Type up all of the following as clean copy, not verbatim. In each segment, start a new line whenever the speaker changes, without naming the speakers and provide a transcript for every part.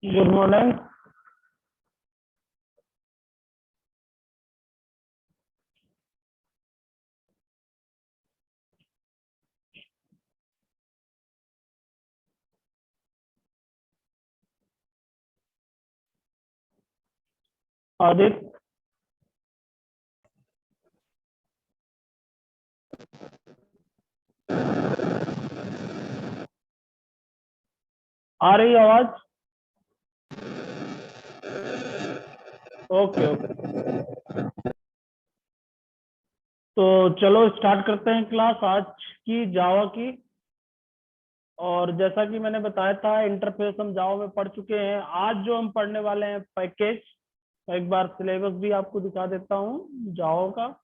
Good morning. Aditya, आ रही है आवाज? ओके ओके, तो चलो स्टार्ट करते हैं क्लास आज की जावा की। और जैसा कि मैंने बताया था, इंटरफेस हम जावा में पढ़ चुके हैं। आज जो हम पढ़ने वाले हैं पैकेज, एक बार सिलेबस भी आपको दिखा देता हूँ जावा का।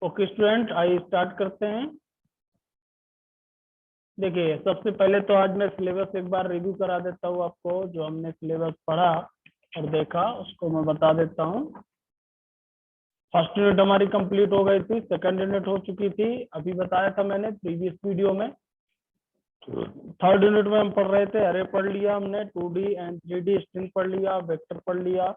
ओके स्टूडेंट, आइए स्टार्ट करते हैं। देखिए, सबसे पहले तो आज मैं सिलेबस एक बार रिव्यू करा देता हूँ आपको। जो हमने सिलेबस पढ़ा और देखा उसको मैं बता देता हूँ। फर्स्ट यूनिट हमारी कंप्लीट हो गई थी, सेकंड यूनिट हो चुकी थी, अभी बताया था मैंने प्रीवियस वीडियो में। थर्ड यूनिट में हम पढ़ रहे थे, अरे पढ़ लिया हमने, 2D एंड 3D स्ट्रिंग पढ़ लिया, वेक्टर पढ़ लिया,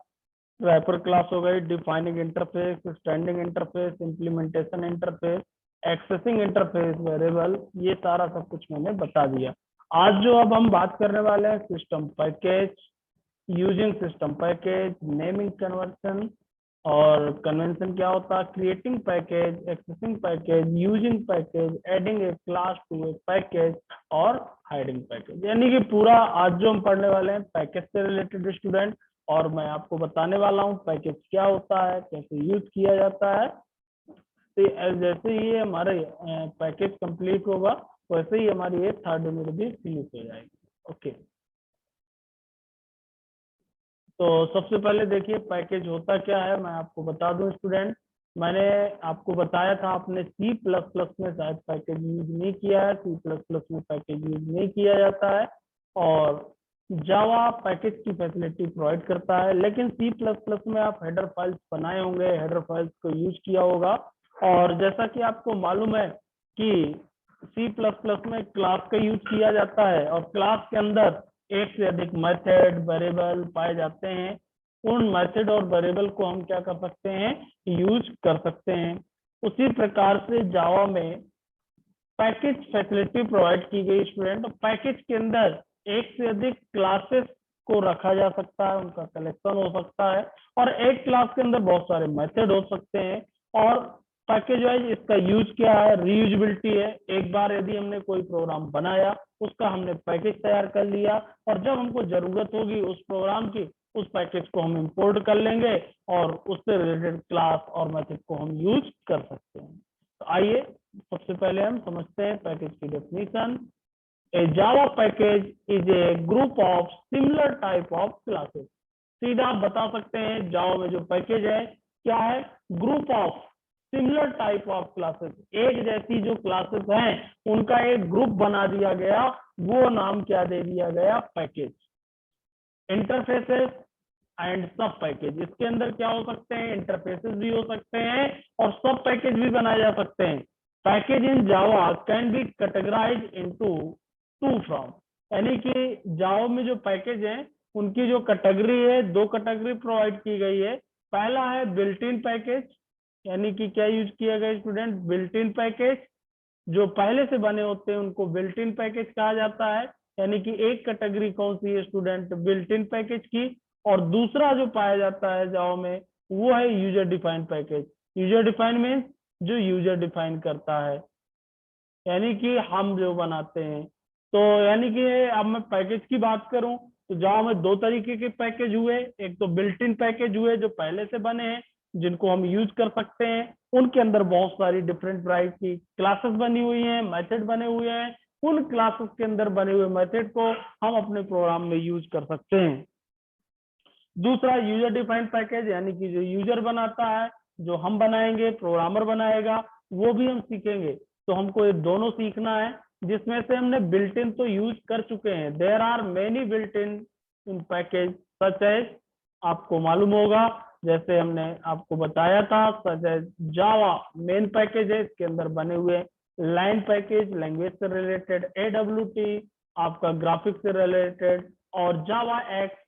रैपर क्लास हो गई, defining interface, standing interface, implementation interface, accessing interface, variable, ये सारा सब कुछ मैंने बता दिया। आज जो अब हम बात करने वाले हैं, system package, using system package, naming conversion और कन्वेंशन क्या होता है, creating package, accessing package, using package, adding a class to a package और हाइडिंग पैकेज। यानी कि पूरा आज जो हम पढ़ने वाले हैं पैकेज से रिलेटेड स्टूडेंट। और मैं आपको बताने वाला हूँ पैकेज क्या होता है, कैसे यूज किया जाता है। तो जैसे ही ये हमारे पैकेज कंप्लीट होगा वैसे ही हमारी ये थर्ड यूनिट भी फिनिश हो जाएगी। ओके, तो सबसे पहले देखिए पैकेज होता क्या है, मैं आपको बता दूं स्टूडेंट। मैंने आपको बताया था, आपने सी प्लस प्लस में शायद पैकेज यूज नहीं किया है, सी प्लस प्लस में पैकेज यूज नहीं किया जाता है। और जावा पैकेज की फैसिलिटी प्रोवाइड करता है, लेकिन सी प्लस प्लस में आप हेडर फाइल्स बनाए होंगे, हेडर फाइल्स को यूज किया होगा। और जैसा कि आपको मालूम है कि सी प्लस प्लस में क्लास का यूज किया जाता है और क्लास के अंदर एक से अधिक मेथड वेरिएबल पाए जाते हैं। उन मेथड और वेरिएबल को हम क्या कर सकते हैं, यूज कर सकते हैं। उसी प्रकार से जावा में पैकेज फैसिलिटी प्रोवाइड की गई स्टूडेंट। पैकेज के अंदर एक से अधिक क्लासेस को रखा जा सकता है, उनका कलेक्शन हो सकता है, और एक क्लास के अंदर बहुत सारे मेथड हो सकते हैं। और पैकेज वाइज इसका यूज क्या है, रीयूजेबिलिटी है। एक बार यदि हमने कोई प्रोग्राम बनाया, उसका हमने पैकेज तैयार कर लिया, और जब हमको जरूरत होगी उस प्रोग्राम की, उस पैकेज को हम इंपोर्ट कर लेंगे और उससे रिलेटेड क्लास और मेथड को हम यूज कर सकते हैं। तो आइए सबसे पहले हम समझते हैं पैकेज की definition. A Java package is a group of similar type of classes. सीधा आप बता सकते हैं जावा में जो पैकेज है क्या है, group of similar type of classes. एक जैसी जो क्लासेस हैं उनका एक ग्रुप बना दिया गया, वो नाम क्या दे दिया गया, पैकेज। इंटरफेसेस एंड सब पैकेज, इसके अंदर क्या हो सकते हैं, इंटरफेसेस भी हो सकते हैं और सब पैकेज भी बनाए जा सकते हैं। Package in Java can be categorise into two from, यानी कि जावा में जो पैकेज है उनकी जो कैटेगरी है, दो कैटेगरी प्रोवाइड की गई है। पहला है बिल्ट इन पैकेज, यानी कि क्या यूज किया गया स्टूडेंट, बिल्ट इन पैकेज। जो पहले से बने होते हैं उनको बिल्ट इन पैकेज कहा जाता है। यानी कि एक कैटेगरी कौन सी है स्टूडेंट, बिल्ट इन पैकेज की। और दूसरा जो पाया जाता है जावा में वो है user defined package. User defined means जो यूजर डिफाइन करता है, यानी कि हम जो बनाते हैं। तो यानी कि अब मैं पैकेज की बात करूं तो जावा में दो तरीके के पैकेज हुए। एक तो बिल्ट इन पैकेज हुए जो पहले से बने हैं जिनको हम यूज कर सकते हैं, उनके अंदर बहुत सारी डिफरेंट वैरायटी की क्लासेस बनी हुई हैं, मेथड बने हुए हैं। उन क्लासेस के अंदर बने हुए मेथड को हम अपने प्रोग्राम में यूज कर सकते हैं। दूसरा यूजर डिफाइंड पैकेज, यानी कि जो यूजर बनाता है, जो हम बनाएंगे, प्रोग्रामर बनाएगा, वो भी हम सीखेंगे। तो हमको ये दोनों सीखना है, जिसमें से हमने बिल्ट इन तो यूज कर चुके हैं। There are many built in package such as, आपको मालूम होगा, जैसे हमने आपको बताया था, such as Java main package है, इसके अंदर बने हुए लाइन पैकेज लैंग्वेज से रिलेटेड, AWT आपका ग्राफिक्स से रिलेटेड, और जावा एक्स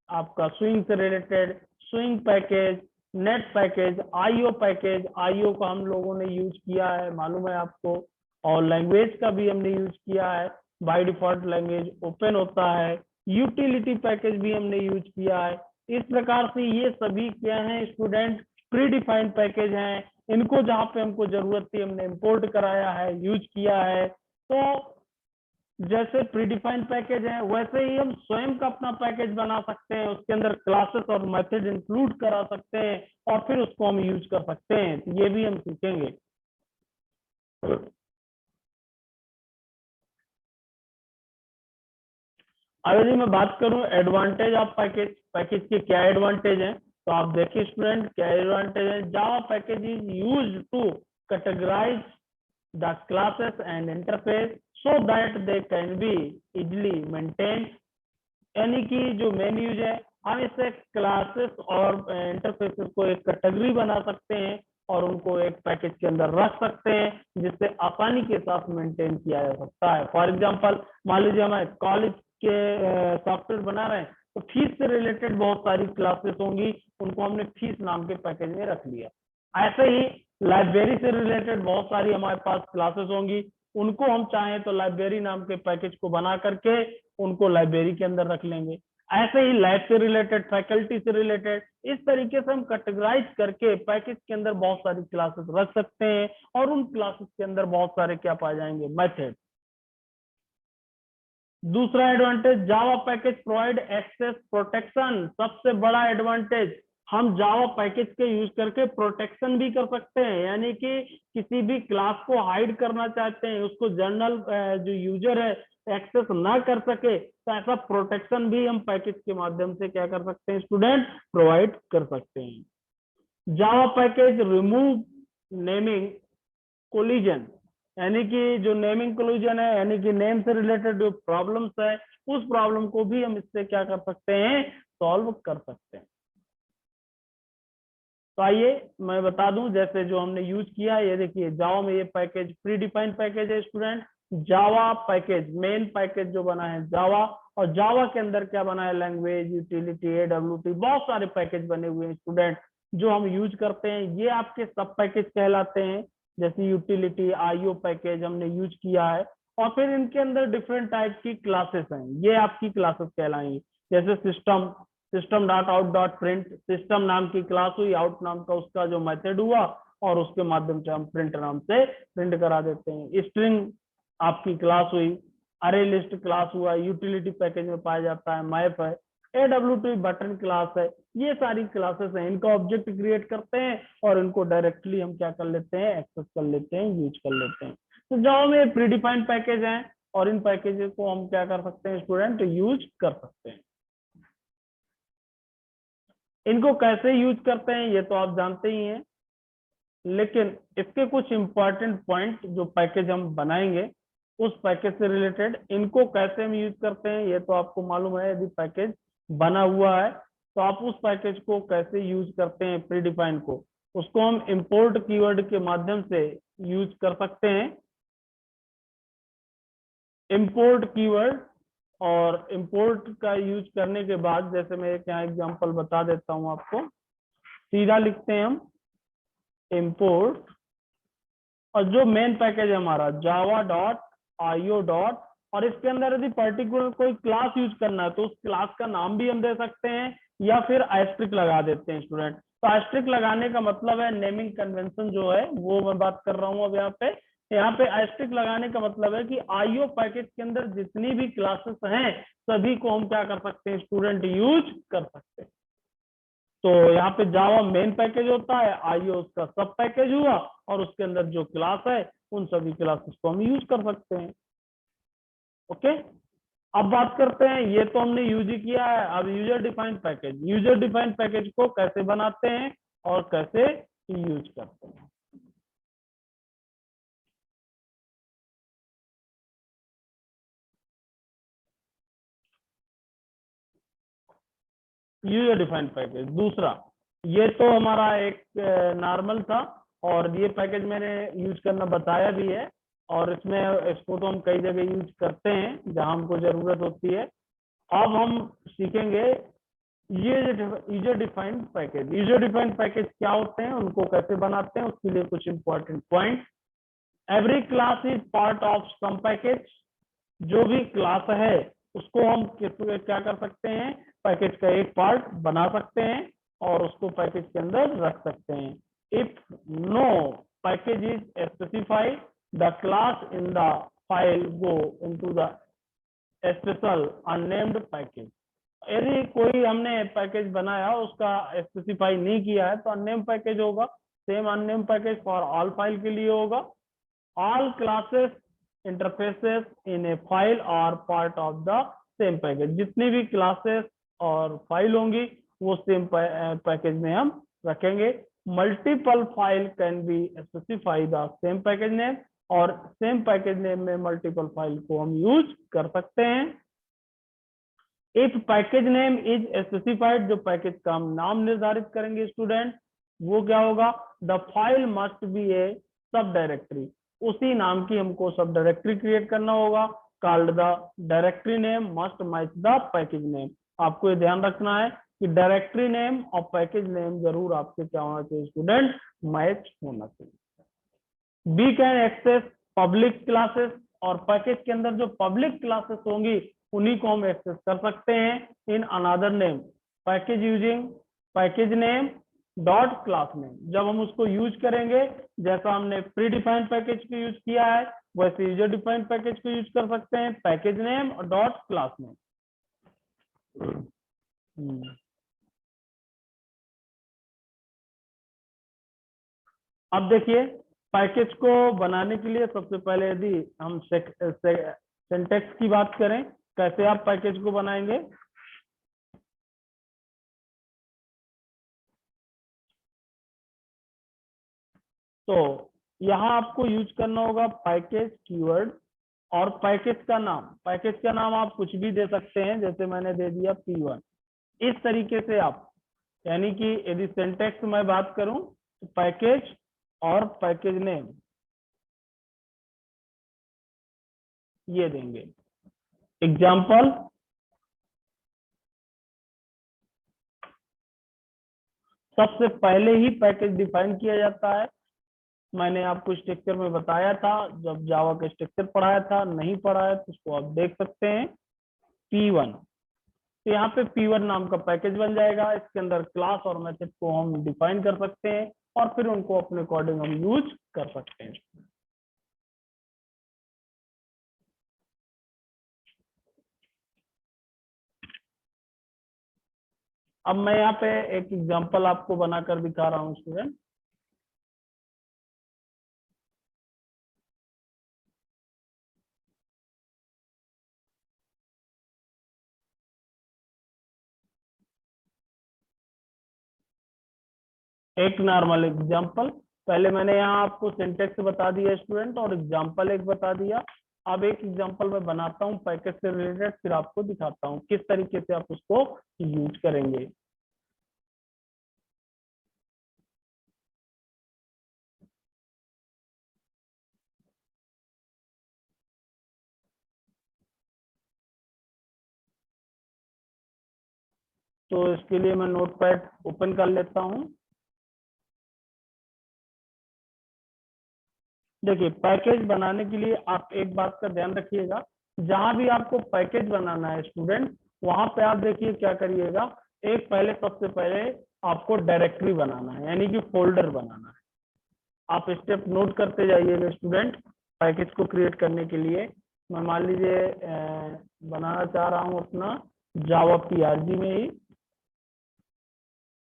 आपका स्विंग से रिलेटेड, swing package, net package, IO package, IO का हम लोगों ने यूज किया है, मालूम है आपको। और लैंग्वेज का भी हमने यूज किया है, बाय डिफॉल्ट लैंग्वेज ओपन होता है। यूटिलिटी पैकेज भी हमने यूज किया है। इस प्रकार से ये सभी क्या है स्टूडेंट, प्री डिफाइंड पैकेज हैं। इनको जहाँ पे हमको जरूरत थी हमने इंपोर्ट कराया है, यूज किया है। तो जैसे प्रीडिफाइंड पैकेज है, वैसे ही हम स्वयं का अपना पैकेज बना सकते हैं, उसके अंदर क्लासेस और मेथड इंक्लूड करा सकते हैं, और फिर उसको हम यूज कर सकते हैं। तो ये भी हम सीखेंगे। अगर जी मैं बात करूं एडवांटेज ऑफ पैकेज, पैकेज के क्या एडवांटेज हैं, तो आप देखिए स्टूडेंट क्या एडवांटेज है। Java package is used to categorise the classes and interface so that they can be easily maintained। यानी कि जो मेन यूज है, हम इससे क्लासेस और इंटरफेसेस को एक कैटेगरी बना सकते हैं और उनको एक पैकेज के अंदर रख सकते हैं, जिससे आसानी के साथ मेंटेन किया जा सकता है। फॉर एग्जांपल मान लीजिए हमारे कॉलेज के सॉफ्टवेयर बना रहे हैं, तो फीस से रिलेटेड बहुत सारी क्लासेस होंगी, उनको हमने फीस नाम के पैकेज में रख लिया। ऐसे ही लाइब्रेरी से रिलेटेड बहुत सारी हमारे पास क्लासेस होंगी, उनको हम चाहें तो लाइब्रेरी नाम के पैकेज को बना करके उनको लाइब्रेरी के अंदर रख लेंगे। ऐसे ही लैब से रिलेटेड, फैकल्टी से रिलेटेड, इस तरीके से हम कैटेगराइज करके पैकेज के अंदर बहुत सारी क्लासेस रख सकते हैं, और उन क्लासेस के अंदर बहुत सारे क्या पाए जाएंगे, मेथड। दूसरा advantage, Java package provide access protection. सबसे बड़ा एडवांटेज, हम जावा पैकेज के यूज करके प्रोटेक्शन भी कर सकते हैं, यानी कि किसी भी क्लास को हाइड करना चाहते हैं, उसको जनरल जो यूजर है एक्सेस ना कर सके, तो ऐसा प्रोटेक्शन भी हम पैकेज के माध्यम से क्या कर सकते हैं स्टूडेंट, प्रोवाइड कर सकते हैं। जावा पैकेज रिमूव नेमिंग कोलिजन, यानी कि जो नेमिंग कोलिजन है, यानी कि नेम से रिलेटेड जो प्रॉब्लम्स है, उस प्रॉब्लम को भी हम इससे क्या कर सकते हैं, सॉल्व कर सकते हैं। तो आइए मैं बता दूं, जैसे जो हमने यूज किया, ये देखिए जावा में ये पैकेज प्री डिफाइंड पैकेज है स्टूडेंट। जावा पैकेज मेन पैकेज जो बना है जावा, और जावा के अंदर क्या बना है, लैंग्वेज, यूटिलिटी, AWT, बहुत सारे पैकेज बने हुए हैं स्टूडेंट, जो हम यूज करते हैं। ये आपके सब पैकेज कहलाते हैं। जैसे यूटिलिटी, आईओ पैकेज हमने यूज किया है, और फिर इनके अंदर डिफरेंट टाइप की क्लासेस हैं, ये आपकी क्लासेस कहलाएंगी। जैसे system, system dot out dot print, system नाम की क्लास हुई, आउट नाम का उसका जो मेथड हुआ, और उसके माध्यम से हम प्रिंट नाम से प्रिंट करा देते हैं। स्ट्रिंग आपकी क्लास हुई, अरे लिस्ट क्लास हुआ, यूटिलिटी पैकेज में पाया जाता है, मैप है, AWT बटन क्लास है। ये सारी क्लासेस हैं, इनका ऑब्जेक्ट क्रिएट करते हैं और इनको डायरेक्टली हम क्या कर लेते हैं, एक्सेस कर लेते हैं, यूज कर लेते हैं। तो जावा में प्रीडिफाइंड पैकेज हैं, और इन पैकेजेस को हम क्या कर सकते हैं स्टूडेंट, यूज कर सकते हैं। इनको कैसे यूज करते हैं ये तो आप जानते ही हैं, लेकिन इसके कुछ इंपॉर्टेंट पॉइंट, जो पैकेज हम बनाएंगे उस पैकेज से रिलेटेड, इनको कैसे हम यूज करते हैं ये तो आपको मालूम है। यदि पैकेज बना हुआ है तो आप उस पैकेज को कैसे यूज करते हैं, प्री डिफाइंड को, उसको हम इंपोर्ट कीवर्ड के माध्यम से यूज कर सकते हैं। इंपोर्ट कीवर्ड, और इंपोर्ट का यूज करने के बाद, जैसे मैं एक यहाँ एग्जांपल बता देता हूँ आपको, सीधा लिखते हैं हम इंपोर्ट, और जो मेन पैकेज है हमारा जावा डॉट आईओ डॉट, और इसके अंदर यदि पर्टिकुलर कोई क्लास यूज करना है तो उस क्लास का नाम भी हम दे सकते हैं, या फिर एस्ट्रिक लगा देते हैं स्टूडेंट। तो एस्ट्रिक लगाने का मतलब है, नेमिंग कन्वेंशन जो है वो मैं बात कर रहा हूँ अब यहाँ पे एस्ट्रिक लगाने का मतलब है कि आईओ पैकेज के अंदर जितनी भी क्लासेस हैं सभी को हम क्या कर सकते हैं स्टूडेंट, यूज कर सकते हैं। तो यहाँ पे जावा मेन पैकेज होता है, आईओ उसका सब पैकेज हुआ, और उसके अंदर जो क्लास है उन सभी क्लासेस को हम यूज कर सकते हैं। ओके, अब बात करते हैं, ये तो हमने यूज ही किया है, अब user defined package. User defined package को कैसे बनाते हैं और कैसे यूज करते हैं। यूजर डिफाइंड पैकेज दूसरा, ये तो हमारा एक नॉर्मल था, और ये पैकेज मैंने यूज करना बताया भी है, और इसमें इसको तो हम कई जगह यूज करते हैं जहां हमको जरूरत होती है। अब हम सीखेंगे ये user defined package. User defined package क्या होते हैं, उनको कैसे बनाते हैं, उसके लिए कुछ important point. Every class is part of some package. जो भी क्लास है उसको हम क्या कर सकते हैं, पैकेज का एक पार्ट बना सकते हैं और उसको पैकेज के अंदर रख सकते हैं। If no package is specified, the class in the file go into the special unnamed package. यदि कोई हमने पैकेज बनाया उसका स्पेसिफाई नहीं किया है तो अननेम पैकेज होगा। Same unnamed package for all file के लिए होगा। All classes interfaces in a file are part of the same package. जितनी भी क्लासेस और फाइल होंगी वो सेम पैकेज में हम रखेंगे। Multiple file can be specify the same package name, और सेम पैकेज नेम में मल्टीपल फाइल को हम यूज कर सकते हैं। If package name is specified, जो पैकेज का हम नाम निर्धारित करेंगे स्टूडेंट, वो क्या होगा, द फाइल मस्ट बी ए सब डायरेक्टरी। उसी नाम की हमको सब डायरेक्टरी क्रिएट करना होगा। Called the directory name must match the package name. आपको ये ध्यान रखना है कि डायरेक्टरी नेम और पैकेज नेम जरूर आपके क्या होना चाहिए स्टूडेंट, मैच होना चाहिए। We can access public classes, और पैकेज के अंदर जो पब्लिक क्लासेस होंगी उन्हीं को हम एक्सेस कर सकते हैं in another name package using package name dot class name. जब हम उसको यूज करेंगे, जैसा हमने प्री डिफाइंड पैकेज को यूज किया है वैसे यूजर डिफाइंड पैकेज को यूज कर सकते हैं, पैकेज नेम और डॉट क्लास नेम। अब देखिए, पैकेज को बनाने के लिए सबसे पहले यदि हम सिंटैक्स की बात करें, कैसे आप पैकेज को बनाएंगे। तो यहाँ आपको यूज करना होगा पैकेज कीवर्ड, और पैकेज का नाम आप कुछ भी दे सकते हैं, जैसे मैंने दे दिया P1। इस तरीके से आप, यानी कि यदि सिंटैक्स मैं बात करूं तो पैकेज और पैकेज नेम ये देंगे। एग्जाम्पल, सबसे पहले ही पैकेज डिफाइन किया जाता है। मैंने आपको स्ट्रक्चर में बताया था, जब जावा का स्ट्रक्चर पढ़ाया था, नहीं पढ़ा है तो उसको आप देख सकते हैं। P1, तो यहाँ पे P1 नाम का पैकेज बन जाएगा। इसके अंदर क्लास और मेथड को हम डिफाइन कर सकते हैं और फिर उनको अपने अकॉर्डिंग हम यूज कर सकते हैं। अब मैं यहाँ पे एक एग्जांपल आपको बनाकर दिखा रहा हूँ स्टूडेंट। एक नॉर्मल एग्जांपल, पहले मैंने यहाँ आपको सिंटेक्स बता दिया स्टूडेंट, और एग्जांपल एक बता दिया। अब एक एग्जांपल मैं बनाता हूँ पैकेज से रिलेटेड, फिर आपको दिखाता हूँ किस तरीके से आप उसको यूज करेंगे। तो इसके लिए मैं नोटपैड ओपन कर लेता हूँ। देखिए, पैकेज बनाने के लिए आप एक बात का ध्यान रखिएगा, जहां भी आपको पैकेज बनाना है स्टूडेंट, वहां पे आप देखिए क्या करिएगा। एक पहले, सबसे पहले आपको डायरेक्टरी बनाना है, यानी कि फोल्डर बनाना है। आप स्टेप नोट करते जाइएगा स्टूडेंट। पैकेज को क्रिएट करने के लिए मैं मान लीजिए बनाना चाह रहा हूँ अपना जावा PRG में ही।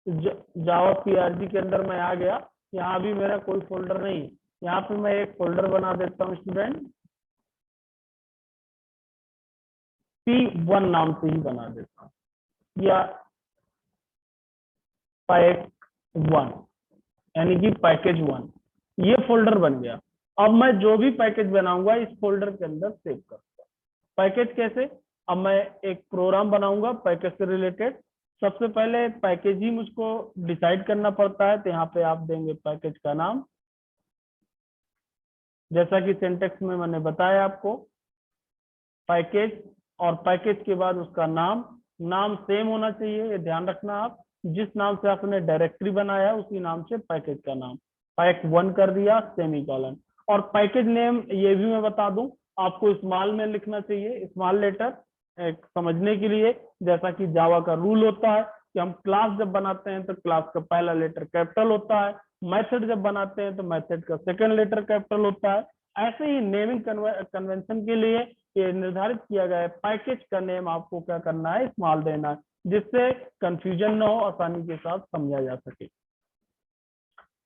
जावा पीआरजी के अंदर मैं आ गया। यहाँ भी मेरा कोई फोल्डर नहीं है। यहाँ पे मैं एक फोल्डर बना देता हूँ स्टूडेंट, P1 नाम से ही बना देता हूँ, या पैक 1, यानी कि पैकेज 1, ये फोल्डर बन गया। अब मैं जो भी पैकेज बनाऊंगा इस फोल्डर के अंदर सेव करूंगा। पैकेज कैसे? अब मैं एक प्रोग्राम बनाऊंगा पैकेज से रिलेटेड। सबसे पहले पैकेज ही मुझको डिसाइड करना पड़ता है, तो यहाँ पे आप देंगे पैकेज का नाम, जैसा कि सिंटेक्स में मैंने बताया आपको, पैकेज, और पैकेज के बाद उसका नाम। नाम सेम होना चाहिए, ये ध्यान रखना आप, जिस नाम से आपने डायरेक्टरी बनाया उसी नाम से पैकेज का नाम। पैक 1 कर दिया, सेमीकोलन। और पैकेज नेम ये भी मैं बता दूं, आपको स्मॉल में लिखना चाहिए, स्मॉल लेटर, एक समझने के लिए। जैसा कि जावा का रूल होता है कि हम क्लास जब बनाते हैं तो क्लास का पहला लेटर कैपिटल होता है, मेथड जब बनाते हैं तो मेथड का सेकंड लेटर कैपिटल होता है। ऐसे ही नेमिंग कन्वेंशन के लिए ये निर्धारित किया गया है, पैकेज का नेम आपको क्या करना है, स्मॉल देना है, जिससे कंफ्यूजन ना हो, आसानी के साथ समझा जा सके।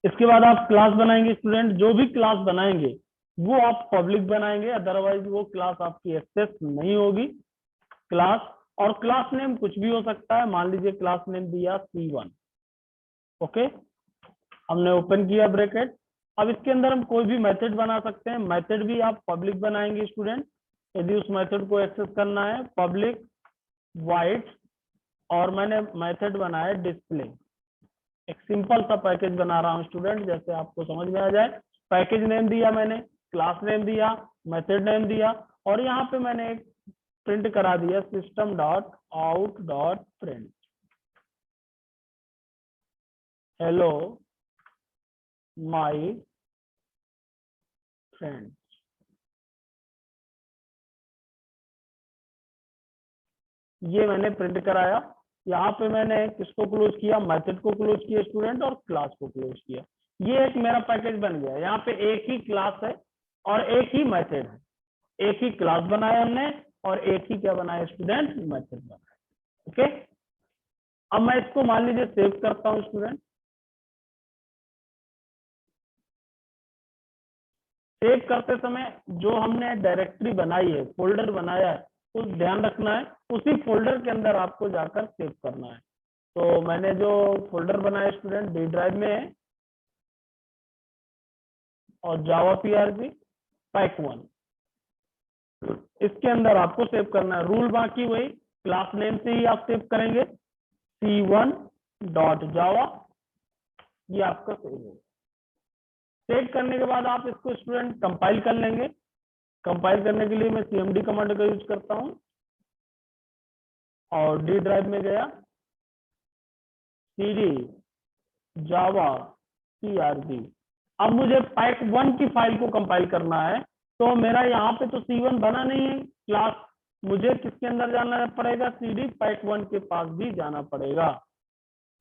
इसके बाद आप क्लास बनाएंगे स्टूडेंट, जो भी क्लास बनाएंगे वो आप पब्लिक बनाएंगे, अदरवाइज वो क्लास आपकी एक्सेस नहीं होगी। क्लास, और क्लास नेम कुछ भी हो सकता है, मान लीजिए क्लास नेम दिया C1। ओके, हमने ओपन किया ब्रैकेट। अब इसके अंदर हम कोई भी मेथड बना सकते हैं, मेथड भी आप पब्लिक बनाएंगे स्टूडेंट। यदि उस मेथड को एक्सेस करना है, पब्लिक वाइड, और मैंने मेथड बनाया डिस्प्ले। एक सिंपल सा पैकेज बना रहा हूँ स्टूडेंट, जैसे आपको समझ में आ जाए। पैकेज नेम दिया मैंने, क्लास नेम दिया, मेथड नेम दिया, और यहाँ पे मैंने एक प्रिंट करा दिया system dot out dot print, hello my friend. ये मैंने प्रिंट कराया। यहाँ पे मैंने किसको क्लोज किया, मेथड को क्लोज किया स्टूडेंट, और क्लास को क्लोज किया। ये एक मेरा पैकेज बन गया। यहाँ पे एक ही क्लास है और एक ही मेथड है, एक ही क्लास बनाया हमने और एक ही क्या बनाया स्टूडेंट, मेथड बनाया। ओके, अब मैं इसको मान लीजिए सेव करता हूँ स्टूडेंट। सेव करते समय जो हमने डायरेक्टरी बनाई है, फोल्डर बनाया है, उस ध्यान रखना है उसी फोल्डर के अंदर आपको जाकर सेव करना है। तो मैंने जो फोल्डर बनाया स्टूडेंट डी ड्राइव में है, और जावा पीआरजी पैक 1, इसके अंदर आपको सेव करना है। रूल बाकी वही, क्लास नेम से ही आप सेव करेंगे, C1.java, ये आपका सेव होगा। सेव करने के बाद आप इसको स्टूडेंट कंपाइल कर लेंगे। कंपाइल करने के लिए मैं cmd कमांड का यूज करता हूं, और डी ड्राइव में गया, cd जावा prg। अब मुझे पैक 1 की फाइल को कंपाइल करना है, तो मेरा यहाँ पे तो C1 बना नहीं है क्लास, मुझे किसके अंदर जाना पड़ेगा, cd पैक 1 के पास भी जाना पड़ेगा,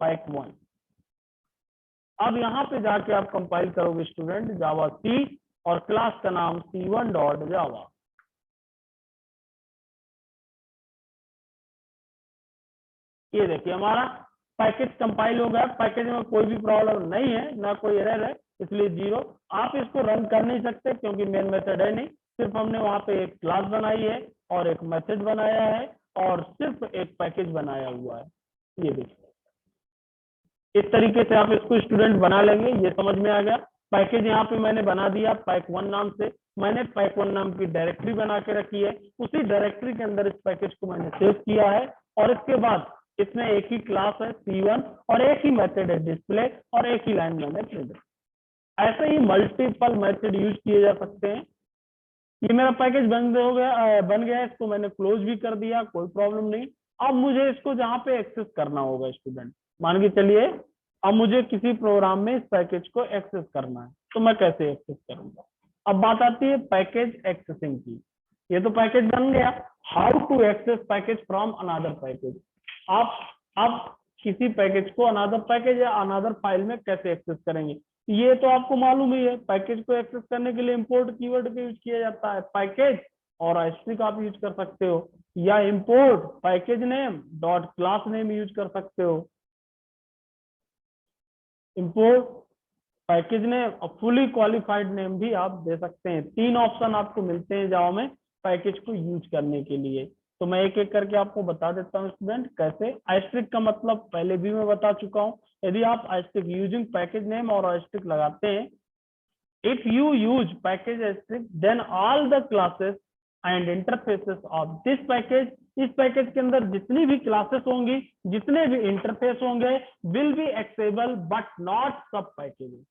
पैक 1। अब यहाँ पे जाके आप कंपाइल करोगे स्टूडेंट जावा सी, और क्लास का नाम C1.java। ये देखिए हमारा पैकेज कंपाइल हो गया। पैकेज में कोई भी प्रॉब्लम नहीं है, ना कोई एरर है, इसलिए 0। आप इसको रन कर नहीं सकते क्योंकि मेन मेथड है नहीं, सिर्फ हमने वहां पे एक क्लास बनाई है और एक मेथड बनाया है और सिर्फ एक पैकेज बनाया हुआ है। ये देखिए, इस तरीके से आप इसको स्टूडेंट बना लेंगे। ये समझ में आ गया। पैकेज यहाँ पे मैंने बना दिया पैक 1 नाम से। मैंने पैक 1 नाम की डायरेक्टरी बना के रखी है, उसी डायरेक्टरी के अंदर इस पैकेज को मैंने सेव किया है, और इसके बाद इसमें एक ही क्लास है C1 और एक ही मेथड है डिस्प्ले, और एक ही लाइन मैंने प्रिंट। ऐसे ही मल्टीपल मेथड यूज किए जा सकते हैं। ये मेरा पैकेज बन गया, इसको मैंने क्लोज भी कर दिया, कोई प्रॉब्लम नहीं। अब मुझे इसको जहाँ पे एक्सेस करना होगा स्टूडेंट, मान के चलिए अब मुझे किसी प्रोग्राम में इस पैकेज को एक्सेस करना है, तो मैं कैसे एक्सेस करूंगा। अब बात आती है पैकेज एक्सेसिंग की। ये तो पैकेज बन गया, how to access package from another package. आप किसी पैकेज को अनदर पैकेज या अनदर फाइल में कैसे एक्सेस करेंगे, ये तो आपको मालूम ही है। पैकेज को एक्सेस करने के लिए इंपोर्ट कीवर्ड का यूज किया जाता है, पैकेज और एस्ट्रिक आप यूज कर सकते हो, या import package name dot class name use कर सकते हो। इंपोर्ट पैकेज नेम और फुली क्वालिफाइड नेम भी आप दे सकते हैं। 3 ऑप्शन आपको मिलते हैं जावा में पैकेज को यूज करने के लिए। तो मैं एक एक करके आपको बता देता हूँ स्टूडेंट कैसे। एस्ट्रिक का मतलब पहले भी मैं बता चुका हूँ। यदि आप एस्ट्रिक यूजिंग पैकेज नेम और एस्ट्रिक लगाते हैं, if you use package asterisk then all the classes and interfaces of this package, इस पैकेज के अंदर जितनी भी क्लासेस होंगी, जितने भी इंटरफेस होंगे, will be acceptable but not सब पैकेज,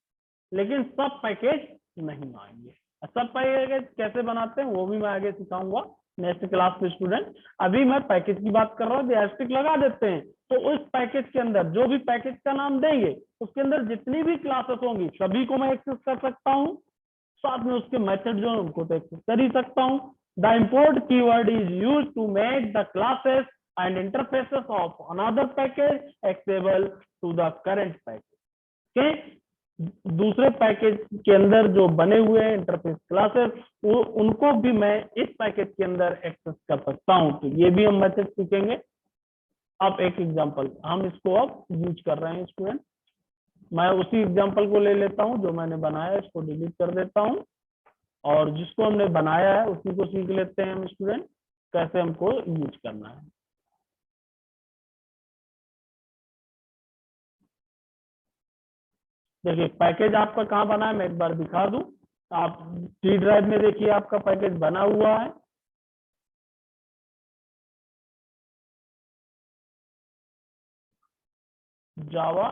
लेकिन सब पैकेज नहीं आएंगे। सब पैकेज कैसे बनाते हैं वो भी मैं आगे सिखाऊंगा नेक्स्ट क्लास में स्टूडेंट। अभी मैं पैकेज की बात कर रहा हूँ। एस्ट्रिक लगा देते हैं तो उस पैकेज के अंदर जो भी पैकेज का नाम देंगे उसके अंदर जितनी भी क्लासेस होंगी सभी को मैं एक्सेस कर सकता हूँ, साथ में उसके मेथड जो है उनको तो एक्सेस कर ही सकता हूँ। The import keyword is used to make the classes and interfaces of another package accessible to the current package. दूसरे पैकेज के अंदर जो बने हुए हैं इंटरफेस क्लासेस, वो उनको भी मैं इस पैकेज के अंदर एक्सेस कर सकता हूं। तो ये भी हम मेथड सीखेंगे। अब एक एग्जांपल हम इसको अब यूज कर रहे हैं स्टूडेंट। मैं उसी एग्जांपल को ले लेता हूं जो मैंने बनाया है, इसको डिलीट कर देता हूं और जिसको हमने बनाया है उसी को सीख लेते हैं हम स्टूडेंट कैसे हमको यूज करना है। देखिए पैकेज आपका कहाँ बना है मैं एक बार दिखा दूं। आप सी ड्राइव में देखिए आपका पैकेज बना हुआ है। जावा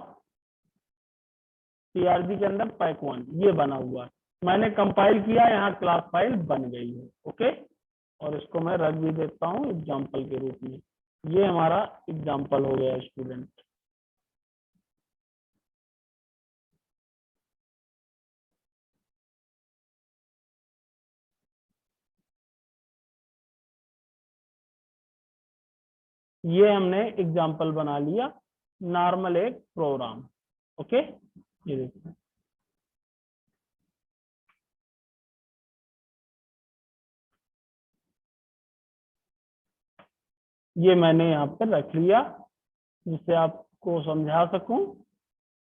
टीआरबी के अंदर पैक 1 ये बना हुआ है। मैंने कंपाइल किया, यहाँ क्लास फाइल बन गई है। ओके, और इसको मैं रख भी देता हूँ एग्जाम्पल के रूप में। ये हमारा एग्जाम्पल हो गया स्टूडेंट। ये हमने एग्जाम्पल बना लिया, नॉर्मल एक प्रोग्राम। ओके, ये देखिए ये मैंने यहाँ पर रख लिया जिससे आपको समझा सकूं।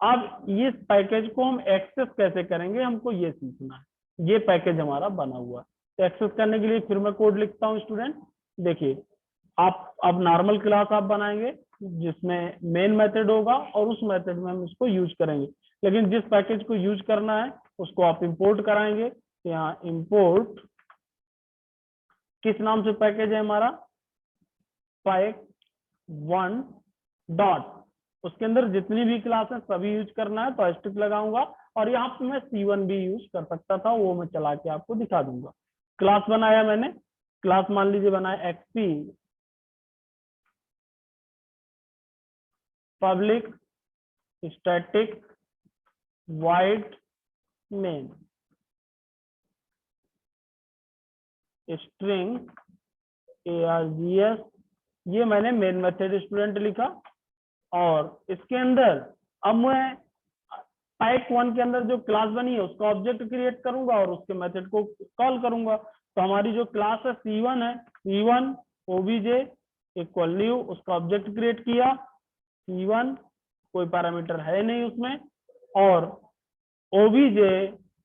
अब इस पैकेज को हम एक्सेस कैसे करेंगे हमको ये सीखना है। ये पैकेज हमारा बना हुआ है, तो एक्सेस करने के लिए फिर मैं कोड लिखता हूँ स्टूडेंट। देखिए आप अब नॉर्मल क्लास आप बनाएंगे जिसमें मेन मेथड होगा और उस मेथड में हम इसको यूज करेंगे। लेकिन जिस पैकेज को यूज करना है उसको आप इंपोर्ट कराएंगे। तो यहाँ इंपोर्ट किस नाम से पैकेज है हमारा, पैक 1 डॉट, उसके अंदर जितनी भी क्लास है सभी यूज करना है तो एस्ट्रिक लगाऊंगा। और यहाँ पे मैं C1 भी यूज कर सकता था, वो मैं चला के आपको दिखा दूंगा। क्लास बनाया मैंने, क्लास मान लीजिए बनाया XP public static wide main string args, ये मैंने मेन मेथड स्टूडेंट लिखा। और इसके अंदर अब मैं पैक 1 के अंदर जो क्लास बनी है उसका ऑब्जेक्ट क्रिएट करूंगा और उसके मेथड को कॉल करूंगा। तो हमारी जो क्लास है C1 है, C1 obj इक्वल न्यू, उसका ऑब्जेक्ट क्रिएट किया। C1 कोई पैरामीटर है नहीं उसमें, और obj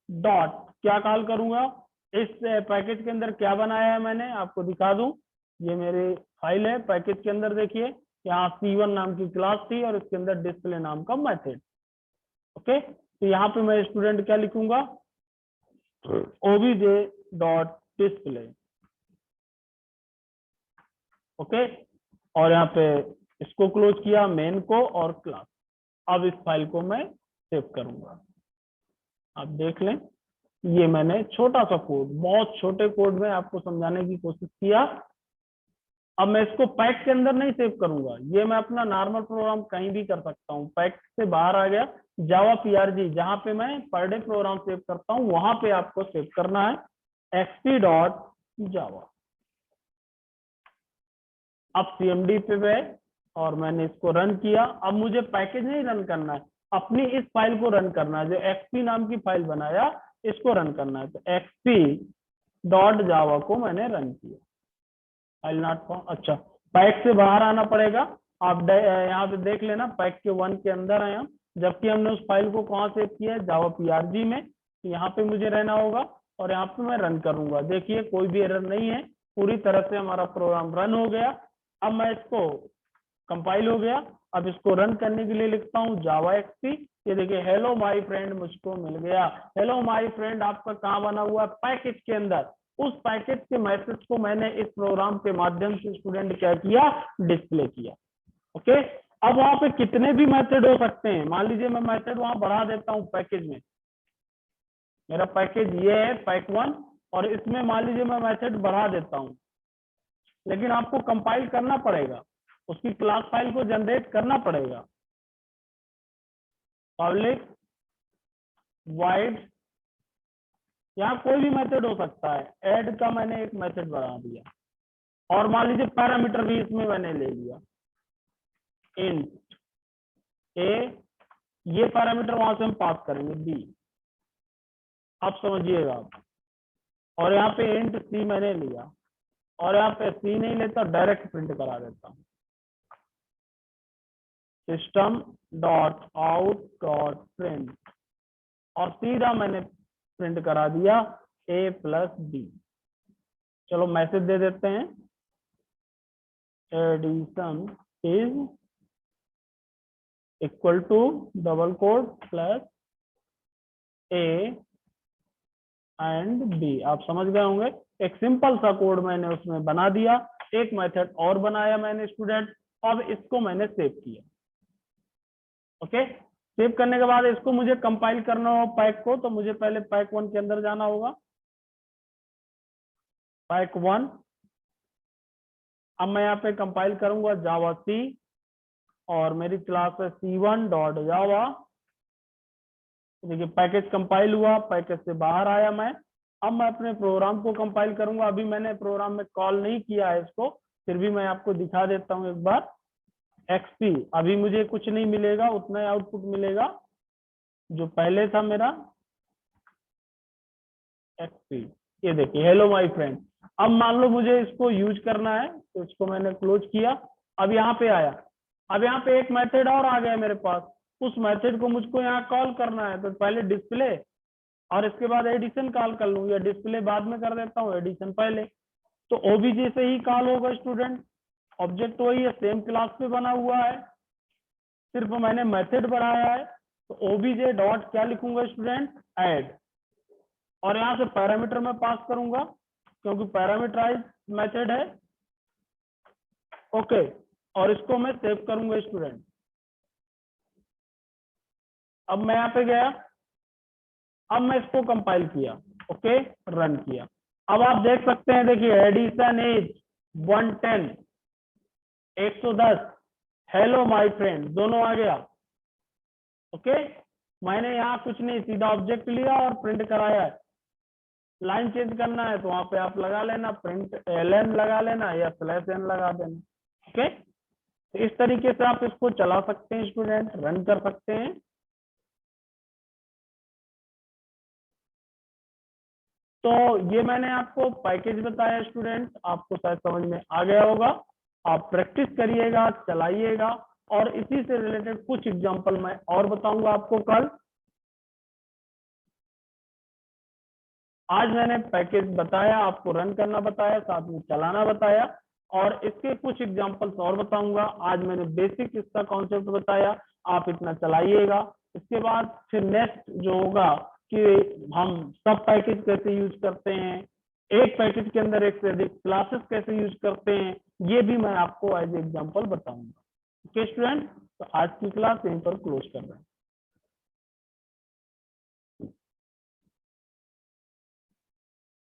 डॉट क्या कॉल करूंगा, इस पैकेज के अंदर क्या बनाया है मैंने आपको दिखा दूं। ये मेरी फाइल है, पैकेज के अंदर देखिए यहाँ C1 नाम की क्लास थी और इसके अंदर डिस्प्ले नाम का मेथड। ओके, तो यहाँ पे मैं स्टूडेंट क्या लिखूंगा, obj डॉट डिस्प्ले। ओके, और यहाँ पे इसको क्लोज किया मेन को और क्लास। अब इस फाइल को मैं सेव करूंगा। आप देख लें, ये मैंने छोटा सा कोड, बहुत छोटे कोड में आपको समझाने की कोशिश किया। अब मैं इसको पैक के अंदर नहीं सेव करूंगा, ये मैं अपना नॉर्मल प्रोग्राम कहीं भी कर सकता हूँ। पैक से बाहर आ गया, जावा PRG जहां पे मैं पर डे प्रोग्राम सेव करता हूँ वहां पे आपको सेव करना है xp.java। अब CMD पे गए और मैंने इसको रन किया। अब मुझे पैकेज नहीं रन करना है, अपनी इस फाइल को रन करना है, जो xp नाम की फाइल बनाया इसको रन करना है। तो xp.java को मैंने रन किया। फाइल नॉट फाउंड, अच्छा पैक से बाहर आना पड़ेगा। आप यहाँ पे देख लेना पैक के 1 के अंदर है हम, जबकि हमने उस फाइल को कहाँ सेव किया है, जावा PRG में। यहाँ पे मुझे रहना होगा और यहाँ पे मैं रन करूंगा। देखिए कोई भी एरर नहीं है, पूरी तरह से हमारा प्रोग्राम रन हो गया। अब मैं इसको कंपाइल हो गया, अब इसको रन करने के लिए लिखता हूँ जावा XP। ये देखिए हेलो माय फ्रेंड मुझको मिल गया। हेलो माय फ्रेंड आपका कहाँ बना हुआ है, पैकेज के अंदर। उस पैकेज के मैसेज को मैंने इस प्रोग्राम के माध्यम से स्टूडेंट क्या किया, डिस्प्ले किया। ओके, अब वहां पे कितने भी मेथड हो सकते हैं। मान लीजिए मैं मेथड वहां बढ़ा देता हूँ पैकेज में, मेरा पैकेज ये है पैक1, और इसमें मान लीजिए मैं मेथड बढ़ा देता हूँ, लेकिन आपको कंपाइल करना पड़ेगा, उसकी क्लास फाइल को जनरेट करना पड़ेगा। पब्लिक वाइड, यहाँ कोई भी मेथड हो सकता है। ऐड का मैंने एक मेथड बना दिया, और मान लीजिए पैरामीटर भी इसमें मैंने ले लिया, इंट ए, ये पैरामीटर वहां से हम पास करेंगे बी। आप समझिएगा आप। और यहाँ पे इंट सी मैंने लिया, और यहाँ पे सी नहीं लेता, डायरेक्ट प्रिंट करा देता हूँ, system dot out dot print, और सीधा मैंने प्रिंट करा दिया ए प्लस बी। चलो मैसेज दे देते हैं, addition is equal to double quote plus A and B. आप समझ गए होंगे, एक सिंपल सा कोड मैंने उसमें बना दिया। एक मेथड और बनाया मैंने स्टूडेंट, अब इसको मैंने सेव किया। ओके, सेव करने के बाद इसको मुझे कंपाइल करना हो पैक को, तो मुझे पहले पैक1 के अंदर जाना होगा, पैक1। अब मैं यहाँ पे कंपाइल करूंगा जावा सी, और मेरी क्लास है C1 डॉट जावा। देखिए पैकेज कंपाइल हुआ, पैकेज से बाहर आया मैं। अब मैं अपने प्रोग्राम को कंपाइल करूंगा। अभी मैंने प्रोग्राम में कॉल नहीं किया है इसको, फिर भी मैं आपको दिखा देता हूँ एक बार। XP, अभी मुझे कुछ नहीं मिलेगा, उतना ही आउटपुट मिलेगा जो पहले था मेरा XP। ये देखिए हेलो माय फ्रेंड। अब मान लो मुझे इसको यूज करना है, तो इसको मैंने क्लोज किया। अब यहाँ पे आया, अब यहाँ पे एक मेथड और आ गया मेरे पास, उस मेथड को मुझको यहाँ कॉल करना है। तो पहले डिस्प्ले, और इसके बाद एडिशन कॉल कर लूँ, या डिस्प्ले बाद में कर देता हूँ, एडिशन पहले। तो OBJ से ही कॉल होगा स्टूडेंट, ऑब्जेक्ट वही है, सेम क्लास पे बना हुआ है, सिर्फ मैंने मेथड बढ़ाया है। तो OBJ डॉट क्या लिखूंगा स्टूडेंट, ऐड, और यहाँ से पैरामीटर में पास करूंगा क्योंकि पैरामीटराइज मेथड है। ओके, और इसको मैं सेव करूंगा स्टूडेंट। अब मैं यहाँ पे गया, अब मैं इसको कंपाइल किया, ओके, रन किया। अब आप देख सकते हैं, देखिए addition is 110, 110, hello my friend, दोनों आ गया। ओके, मैंने यहाँ कुछ नहीं, सीधा ऑब्जेक्ट लिया और प्रिंट कराया है। लाइन चेंज करना है तो वहां पे आप लगा लेना, प्रिंट ln लगा लेना या /n लगा देना। ओके, तो इस तरीके से आप इसको चला सकते हैं स्टूडेंट, रन कर सकते हैं। तो ये मैंने आपको पैकेज बताया स्टूडेंट, आपको शायद समझ में आ गया होगा। आप प्रैक्टिस करिएगा, चलाइएगा, और इसी से रिलेटेड कुछ एग्जांपल मैं और बताऊंगा आपको कल। आज मैंने पैकेज बताया, आपको रन करना बताया, साथ में चलाना बताया, और इसके कुछ एग्जांपल्स और बताऊंगा। आज मैंने बेसिक इसका कॉन्सेप्ट बताया, आप इतना चलाइएगा। इसके बाद फिर नेक्स्ट जो होगा कि हम सब पैकेज कैसे यूज करते हैं, एक पैकेज के अंदर एक से अधिक क्लासेस कैसे यूज करते हैं, ये भी मैं आपको एज एग्जाम्पल बताऊंगा। ओके स्टूडेंट, तो आज की क्लास यहीं पर क्लोज कर रहे हैं।